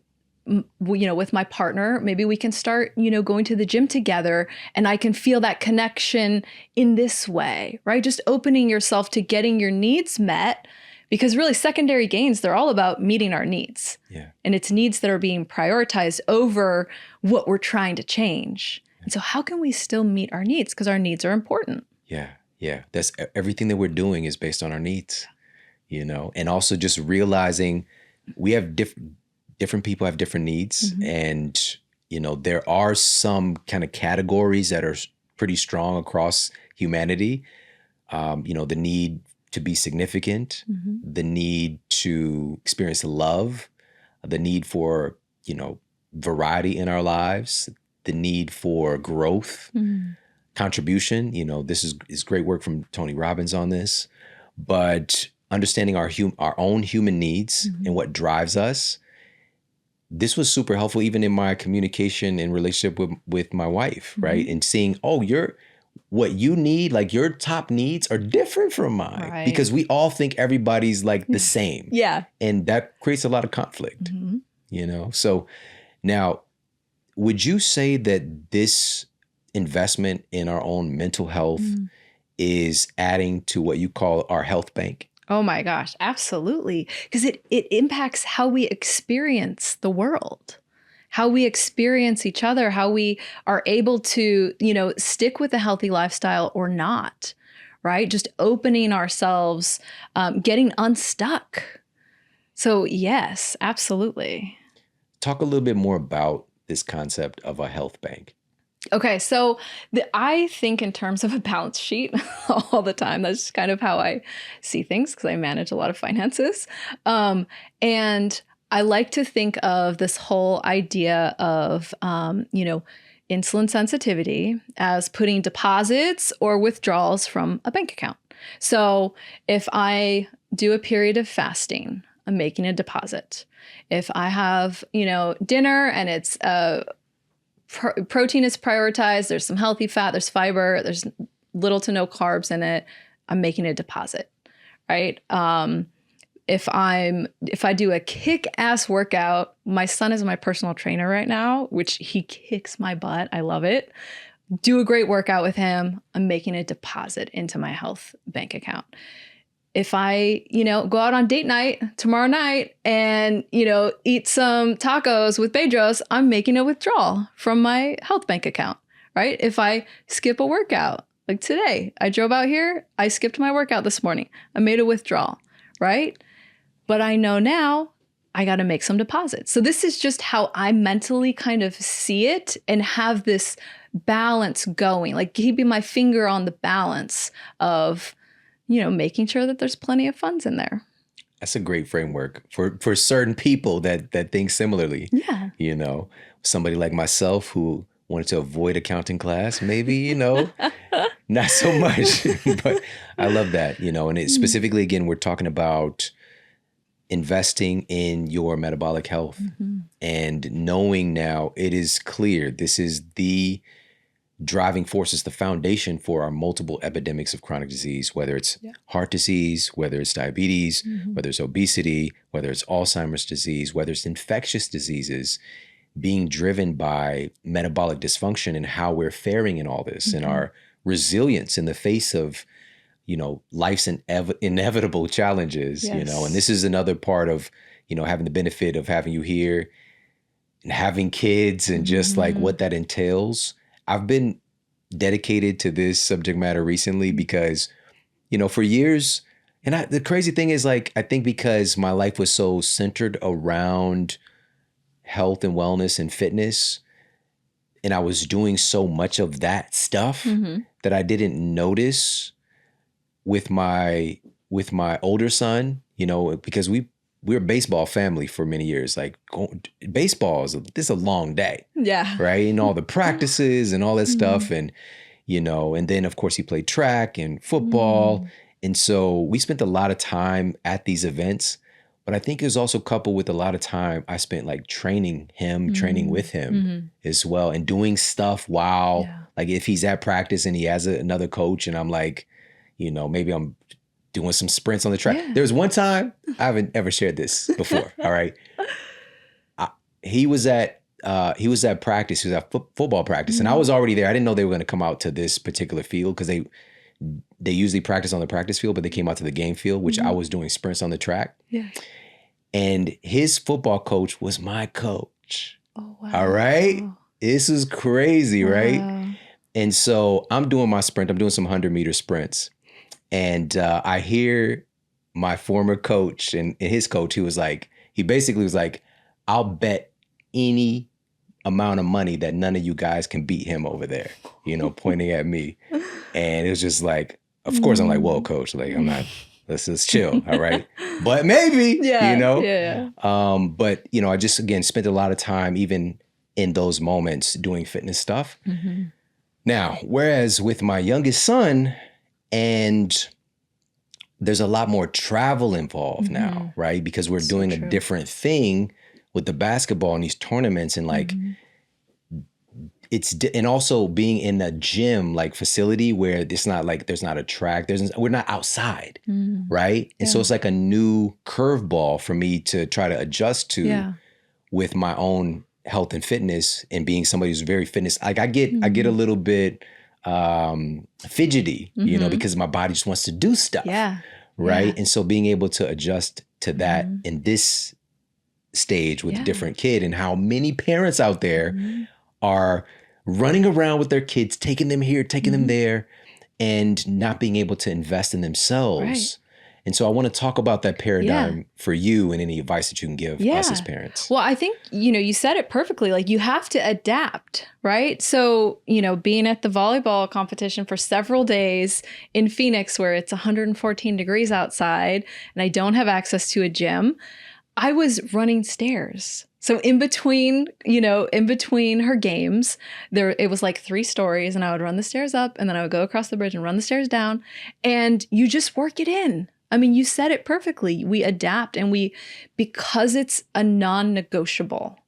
with my partner, maybe we can start, going to the gym together and I can feel that connection in this way, right? Just opening yourself to getting your needs met, because really secondary gains, they're all about meeting our needs. Yeah. And it's needs that are being prioritized over what we're trying to change. And so how can we still meet our needs? Because our needs are important. Yeah. Yeah. That's everything that we're doing is based on our needs, and also just realizing we have different people have different needs. And, there are some kind of categories that are pretty strong across humanity. The need to be significant, the need to experience love, the need for, variety in our lives, the need for growth, contribution. This is great work from Tony Robbins on this, but understanding our own human needs and what drives us. This was super helpful even in my communication and relationship with my wife, right? And seeing, what you need, like your top needs are different from mine, Right. because we all think everybody's like the same. Yeah. And that creates a lot of conflict, So now, would you say that this investment in our own mental health is adding to what you call our health bank? Oh my gosh, absolutely. Because it impacts how we experience the world, how we experience each other, how we are able to, stick with a healthy lifestyle or not, right? Just opening ourselves, getting unstuck. So yes, absolutely. Talk a little bit more about this concept of a health bank. Okay, so I think in terms of a balance sheet all the time. That's kind of how I see things because I manage a lot of finances. And I like to think of this whole idea of, insulin sensitivity as putting deposits or withdrawals from a bank account. So if I do a period of fasting, I'm making a deposit. If I have, dinner and it's protein is prioritized, there's some healthy fat, there's fiber, there's little to no carbs in it, I'm making a deposit, right? If I do a kick-ass workout, my son is my personal trainer right now, which he kicks my butt. I love it. Do a great workout with him, I'm making a deposit into my health bank account. If I, go out on date night tomorrow night and, eat some tacos with Bedros, I'm making a withdrawal from my health bank account, right? If I skip a workout, like today, I drove out here, I skipped my workout this morning, I made a withdrawal, right? But I know now I got to make some deposits. So this is just how I mentally kind of see it and have this balance going, like keeping my finger on the balance of, making sure that there's plenty of funds in there. That's a great framework for certain people that think similarly. Yeah. Somebody like myself who wanted to avoid accounting class, maybe, not so much, but I love that, and it specifically, again, we're talking about investing in your metabolic health and knowing now it is clear this is the driving force, is the foundation for our multiple epidemics of chronic disease, whether it's heart disease, whether it's diabetes, whether it's obesity, whether it's Alzheimer's disease, whether it's infectious diseases, being driven by metabolic dysfunction and how we're faring in all this and our resilience in the face of, life's inevitable challenges, and this is another part of, having the benefit of having you here and having kids and just like what that entails. I've been dedicated to this subject matter recently because, for years, and the crazy thing is, like, I think because my life was so centered around health and wellness and fitness, and I was doing so much of that stuff that I didn't notice with my older son, you know, because we're a baseball family for many years. Like baseball this is a long day. Yeah. Right. And all the practices and all that stuff. And, you know, and then of course he played track and football. And so we spent a lot of time at these events, but I think it was also coupled with a lot of time I spent like training with him as well, and doing stuff while like if he's at practice and he has another coach and I'm like, you know, maybe I'm doing some sprints on the track. Yeah. There was one time, I haven't ever shared this before. All right. He was at practice. He was at football practice, and I was already there. I didn't know they were going to come out to this particular field because they usually practice on the practice field, but they came out to the game field, which I was doing sprints on the track. Yeah. And his football coach was my coach. Oh, wow. All right. This is crazy, right? And so I'm doing my sprint. I'm doing some 100-meter sprints. And I hear my former coach and his coach, he basically was like, I'll bet any amount of money that none of you guys can beat him over there, you know, pointing at me. And it was just like, of course I'm like, whoa, coach, like I'm not, let's just chill. All right. But maybe, you know, but you know, I just, again, spent a lot of time even in those moments doing fitness stuff. Now, whereas with my youngest son, and there's a lot more travel involved now, right? Because we're doing a different thing with the basketball and these tournaments, and like and also being in a gym like facility where it's not like there's not a track, we're not outside, right? And so it's like a new curveball for me to try to adjust to with my own health and fitness, and being somebody who's very fitness. Like I get a little bit fidgety, you know, because my body just wants to do stuff. Right. And so being able to adjust to that in this stage with a different kid, and how many parents out there are running around with their kids, taking them here, taking them there, and not being able to invest in themselves. Right. And so I want to talk about that paradigm for you, and any advice that you can give us as parents. Well, I think, you know, you said it perfectly. Like, you have to adapt, right? So, you know, being at the volleyball competition for several days in Phoenix, where it's 114 degrees outside and I don't have access to a gym, I was running stairs. So in between her games, it was like 3 stories, and I would run the stairs up, and then I would go across the bridge and run the stairs down, and you just work it in. I mean, you said it perfectly. We adapt, and because it's a non-negotiable.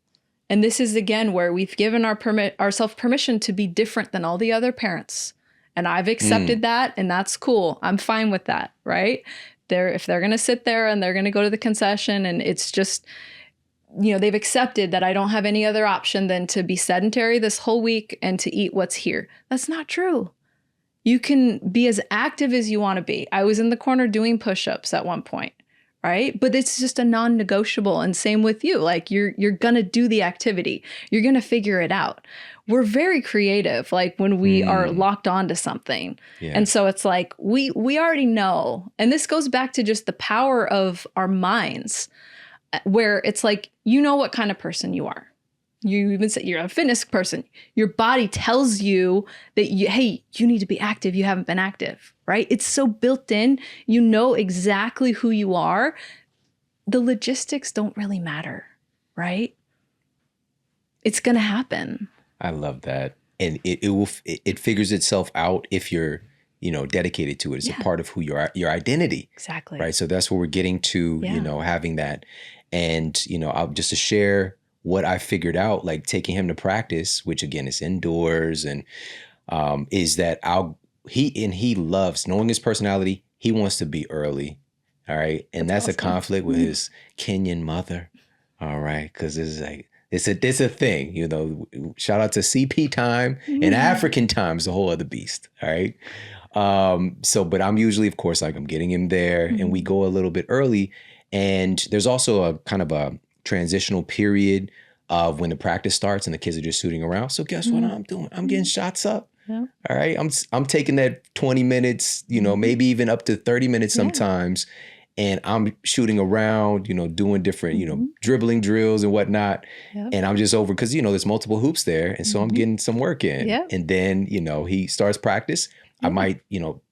And this is, again, where we've given ourselves permission to be different than all the other parents. And I've accepted that, and that's cool. I'm fine with that, right? If they're going to sit there and they're going to go to the concession, and it's just, you know, they've accepted that I don't have any other option than to be sedentary this whole week and to eat what's here. That's not true. You can be as active as you want to be. I was in the corner doing push-ups at one point, right? But it's just a non-negotiable. And same with you. Like, you're going to do the activity. You're going to figure it out. We're very creative, like when we are locked onto something. Yeah. And so it's like, we already know. And this goes back to just the power of our minds, where it's like, you know what kind of person you are. You even say you're a fitness person. Your body tells you that, hey, you need to be active. You haven't been active, right? It's so built in. You know exactly who you are. The logistics don't really matter, right? It's going to happen. I love that. And it figures itself out if you're, you know, dedicated to it. It's a part of who you are, your identity. Exactly. Right. So that's where we're getting to, you know, having that. And, you know, just to share what I figured out, like taking him to practice, which again is indoors, and is that he loves, knowing his personality, he wants to be early. All right. And that's awesome. A conflict with his Kenyan mother. All right. Because it's like, it's a thing, you know. Shout out to CP time, and African time is a whole other beast. All right. But I'm usually, of course, like I'm getting him there, and we go a little bit early. And there's also a kind of a transitional period of when the practice starts and the kids are just shooting around. So guess what I'm doing? I'm getting shots up. Yeah. All right. I'm taking that 20 minutes, you know, maybe even up to 30 minutes sometimes. and I'm shooting around, doing different, dribbling drills and whatnot. Yep. And I'm just over because, there's multiple hoops there. And so I'm getting some work in. Yep. And then, he starts practice. I might,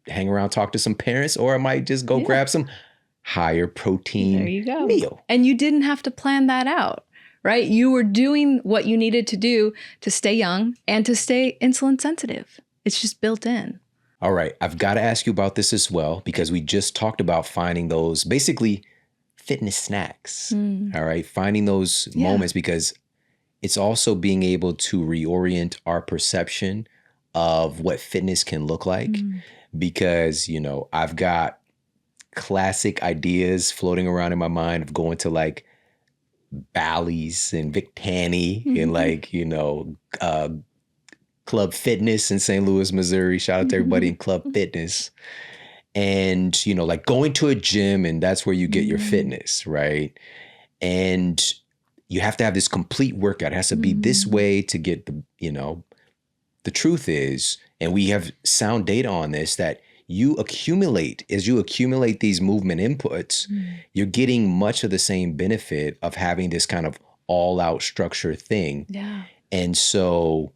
hang around, talk to some parents, or I might just go grab some higher protein there you go. meal. And you didn't have to plan that out, right? You were doing what you needed to do to stay young and to stay insulin sensitive. It's just built in. All right. I've got to ask you about this as well, because we just talked about finding those basically fitness snacks. All right. Finding those moments, because it's also being able to reorient our perception of what fitness can look like. Because, I've got classic ideas floating around in my mind of going to like Bally's and Vic Tanny and like, Club Fitness in St. Louis, Missouri. Shout out to everybody in Club Fitness. And, like going to a gym, and that's where you get your fitness, right? And you have to have this complete workout. It has to be this way to get the truth is, and we have sound data on this, that as you accumulate these movement inputs, you're getting much of the same benefit of having this kind of all out structure thing. Yeah. And so,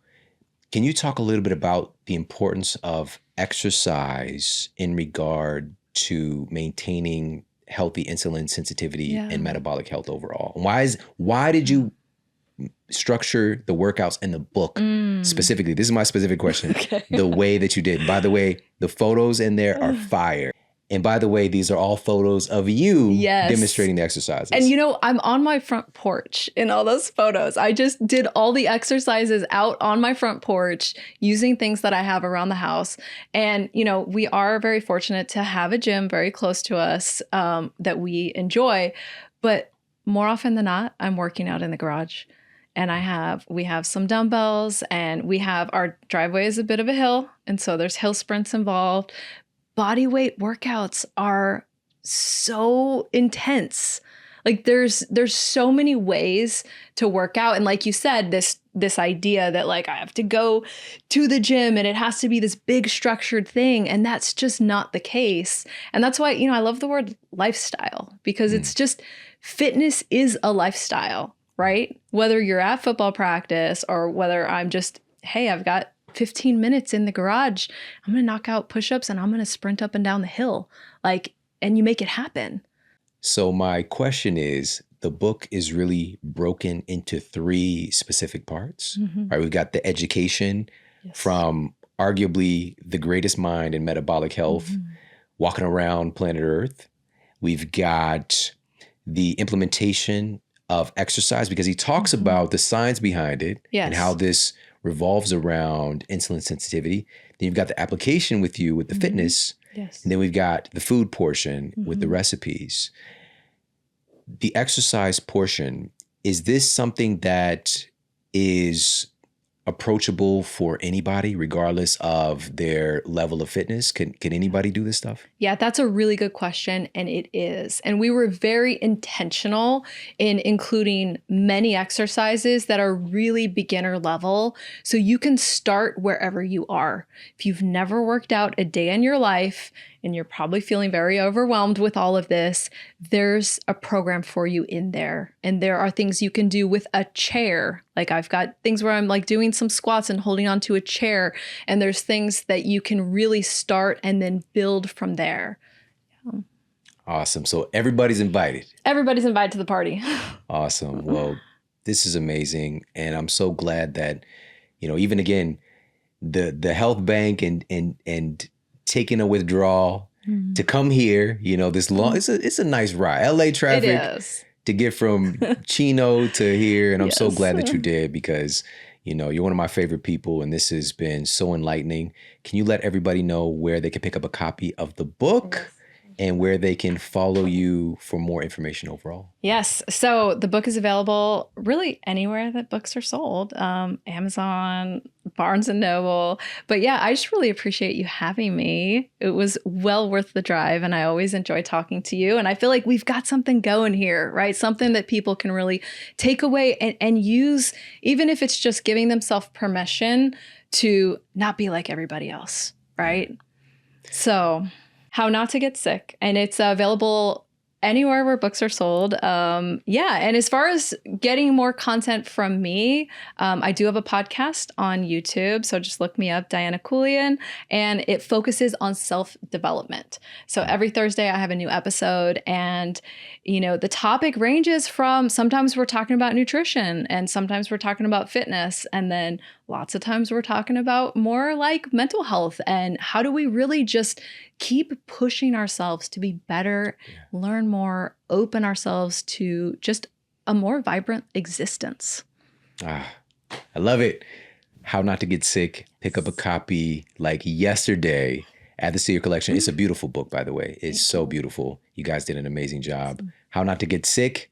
can you talk a little bit about the importance of exercise in regard to maintaining healthy insulin sensitivity and metabolic health overall? Why did you structure the workouts in the book specifically? This is my specific question. The way that you did. By the way, the photos in there are fire. And by the way, these are all photos of you demonstrating the exercises. And I'm on my front porch in all those photos. I just did all the exercises out on my front porch using things that I have around the house. And, we are very fortunate to have a gym very close to us that we enjoy. But more often than not, I'm working out in the garage. And we have some dumbbells, and our driveway is a bit of a hill. And so there's hill sprints involved. Body weight workouts are so intense. Like there's so many ways to work out. And like you said, this idea that like I have to go to the gym and it has to be this big structured thing. And that's just not the case. And that's why, I love the word lifestyle, because it's just, fitness is a lifestyle, right? Whether you're at football practice or whether I'm just, hey, I've got 15 minutes in the garage, I'm going to knock out push-ups and I'm going to sprint up and down the hill. And you make it happen. So my question is, the book is really broken into 3 specific parts, right? We've got the education from arguably the greatest mind in metabolic health, walking around planet Earth. We've got the implementation of exercise, because he talks about the science behind it and how this revolves around insulin sensitivity. Then you've got the application with the fitness. Yes. And then we've got the food portion with the recipes. The exercise portion, is this something that is approachable for anybody, regardless of their level of fitness? Can anybody do this stuff? Yeah, that's a really good question. And it is. And we were very intentional in including many exercises that are really beginner level. So you can start wherever you are. If you've never worked out a day in your life, and you're probably feeling very overwhelmed with all of this, there's a program for you in there. And there are things you can do with a chair. Like I've got things where I'm like doing some squats and holding onto a chair. And there's things that you can really start and then build from there. Awesome. So everybody's invited. Everybody's invited to the party. Awesome. Well, this is amazing. And I'm so glad that, even again, the health bank and taking a withdrawal to come here, this long, it's a nice ride. LA traffic. It is. To get from Chino to here. And I'm so glad that you did, because, you're one of my favorite people, and this has been so enlightening. Can you let everybody know where they can pick up a copy of the book and where they can follow you for more information overall? Yes. So the book is available really anywhere that books are sold. Amazon, Barnes and Noble. But yeah, I just really appreciate you having me. It was well worth the drive, and I always enjoy talking to you. And I feel like we've got something going here, right? Something that people can really take away and use, even if it's just giving themselves permission to not be like everybody else, right? So How Not to Get Sick. And it's available Anywhere where books are sold. Yeah. And as far as getting more content from me, I do have a podcast on YouTube. So just look me up, Diana Keuilian, and it focuses on self-development. So every Thursday I have a new episode, and the topic ranges from, sometimes we're talking about nutrition, and sometimes we're talking about fitness, and then lots of times we're talking about more like mental health and how do we really just keep pushing ourselves to be better, learn more, open ourselves to just a more vibrant existence. I love it. How Not to Get Sick. Pick up a copy like yesterday at the Seer Collection. It's a beautiful book, by the way. It's so beautiful. You guys did an amazing job. How Not to Get Sick.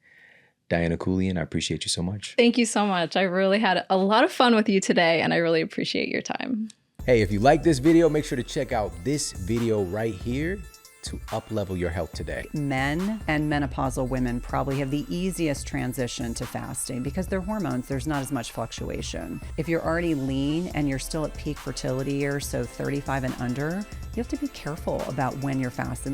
Diana Keuilian, I appreciate you so much. Thank you so much. I really had a lot of fun with you today, and I really appreciate your time. Hey, if you like this video, make sure to check out this video right here to up-level your health today. Men and menopausal women probably have the easiest transition to fasting because their hormones, there's not as much fluctuation. If you're already lean and you're still at peak fertility years, so 35 and under, you have to be careful about when you're fasting.